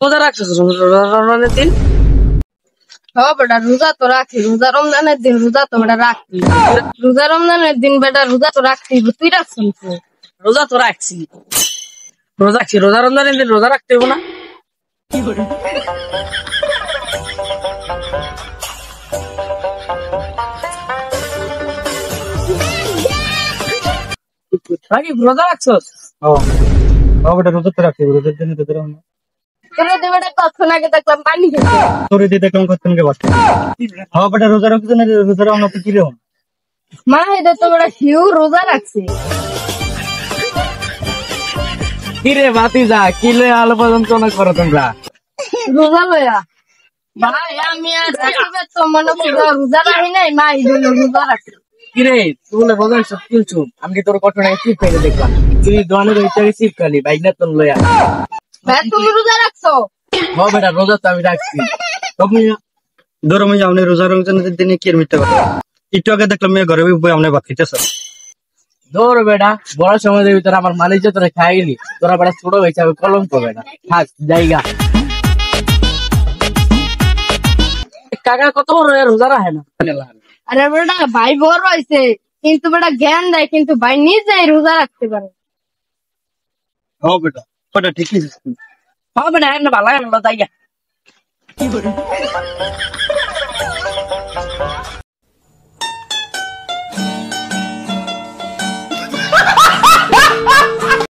রোজা রাখছো রমজানের দিন? হ্যাঁ বেটা রোজা তো রাখি, রোজা রমজানের দিন রোজা তো বেটা রাখি, রোজা রমজানের দিন বেটা রোজা তো রাখছি। তুই রাখছিস তো? রোজা তো রাখছি, রোজা রমজানের দিন রোজা রাখতে হবো না? রাকিব রোজা রাখছোস? বেটা রোজা তো রাখি, রোজার দিনে তো দিলাম না। তোরে দে বেটা কতক্ষণ আগে দেখলাম পানি খেতে। তোরে দিয়ে দেখলাম কতক্ষণকে বাস। বেটা রোজা রাখছে না, রোজা রাখা তো কি রে? মা হেদে তো বেটা শিউ রোজা রাখছে। কিরে ভাতিজা, কিলে আলো পর্যন্ত অনেক করো তোমরা? রোজা লয়া ভাই আমি আর রাকিবের তো মনে করো রোজা রাখি নাই, মা এই জন্য রোজা রাখছে। কিরে তুই রোজা সব কিনছু, আমি কি তোর ঘটনায় চিপ পেয়ে দেখলাম? তুই দোকানে রয়েছে চিপ খালি বাইক না তোর লয়া। ভাই তুমি রোজা রাখছো? হ বেটা রোজা তো আমি রাখছি। তুমি ধরো আমি আপনি রোজা রমজানের দিনে কি মিথ্যা কথা? একটু আগে দেখলাম মেয়ে ঘরে বই আপনি ভাত খেতেছ। ধর বেটা বড় সমাজের ভিতরে আমার মালিক তোরা খাইনি, তোরা বেটা ছোট হয়েছে আমি কলঙ্ক বেটা। থাক জায়গা। কাকা কত বড় রোজা রাখে না? আরে বেটা ভাই বড় হয়েছে কিন্তু বেটা জ্ঞান দেয়, কিন্তু ভাই নিজেই রোজা রাখতে পারে। হ্যাঁ বেটা, বেটা ঠিকই। হবে না ভালো জায়গা।